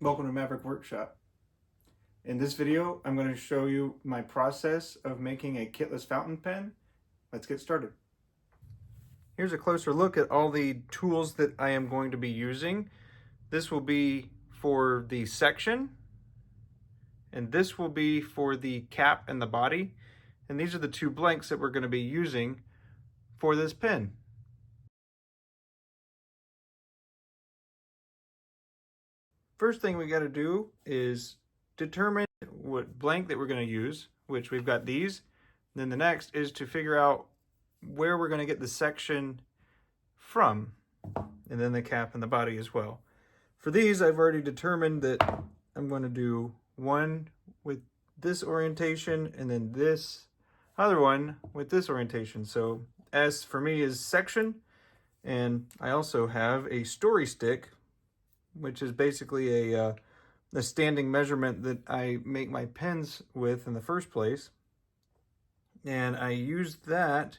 Welcome to Maverick Workshop. In this video, I'm going to show you my process of making a kitless fountain pen. Let's get started. Here's a closer look at all the tools that I am going to be using. This will be for the section, and this will be for the cap and the body. And these are the two blanks that we're going to be using for this pen. First thing we got to do is determine what blank that we're going to use, which we've got these. Then the next is to figure out where we're going to get the section from, and then the cap and the body as well. For these, I've already determined that I'm going to do one with this orientation and then this other one with this orientation. So S for me is section, and I also have a story stick, which is basically a standing measurement that I make my pens with in the first place. And I use that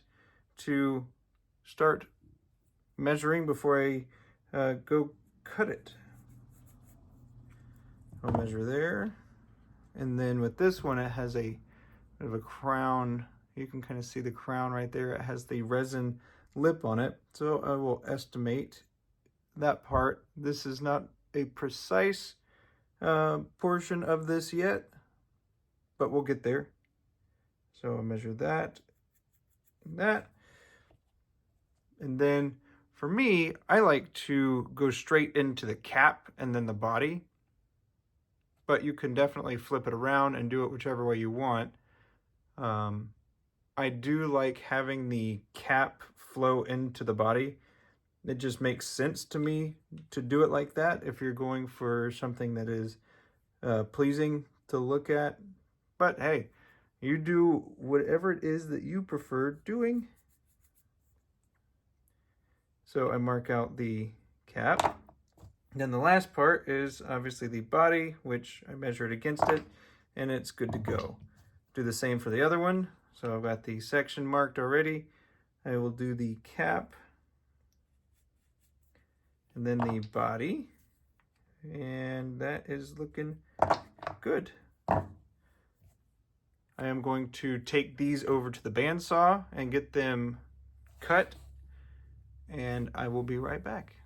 to start measuring before I go cut it. I'll measure there. And then with this one, it has a bit of a crown. You can kind of see the crown right there. It has the resin lip on it. So I will estimate that part. This is not a precise portion of this yet, but we'll get there. So I'll measure that and that. And then for me, I like to go straight into the cap and then the body, but you can definitely flip it around and do it whichever way you want. I do like having the cap flow into the body. It just makes sense to me to do it like that if you're going for something that is pleasing to look at. But hey, you do whatever it is that you prefer doing. So I mark out the cap. Then the last part is obviously the body, which I measured against it, and it's good to go. Do the same for the other one. So I've got the section marked already. I will do the cap and then the body, and that is looking good. I am going to take these over to the bandsaw and get them cut, and I will be right back.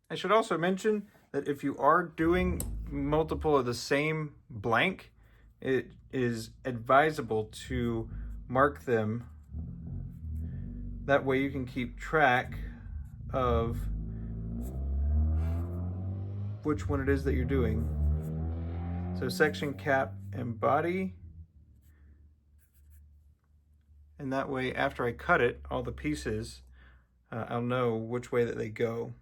I should also mention that if you are doing multiple of the same blank, it is advisable to mark them. That way you can keep track of which one it is that you're doing. So section, cap, and body. And that way, after I cut it, all the pieces, I'll know which way that they go.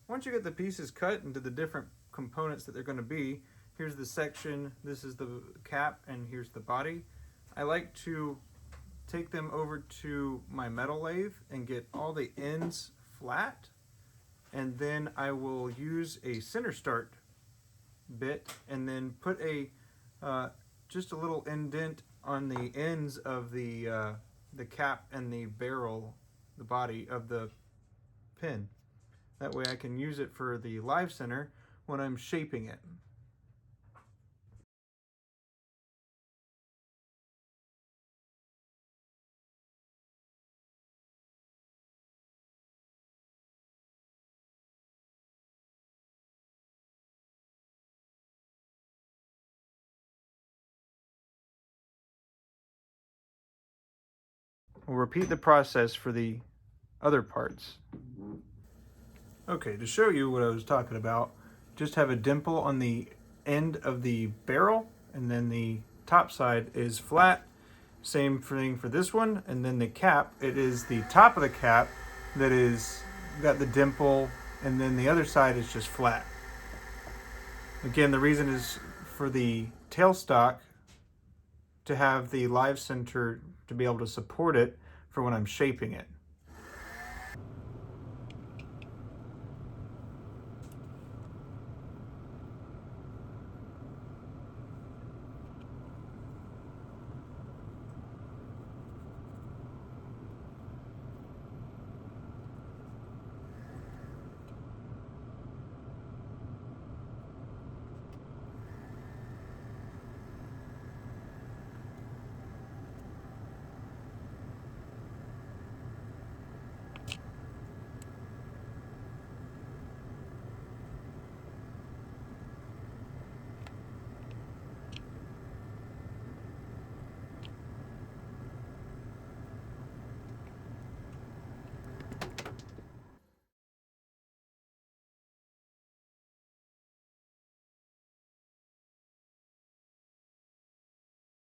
Once you get the pieces cut into the different components that they're going to be, here's the section, this is the cap, and here's the body. I like to take them over to my metal lathe and get all the ends flat, and then I will use a center start bit and then put a just a little indent on the ends of the cap and the barrel, the body of the pen. That way I can use it for the live center when I'm shaping it. We'll repeat the process for the other parts. Okay, to show you what I was talking about, just have a dimple on the end of the barrel, and then the top side is flat. Same thing for this one, and then the cap, it is the top of the cap that is got the dimple, and then the other side is just flat. Again, the reason is for the tailstock to have the live center to be able to support it for when I'm shaping it.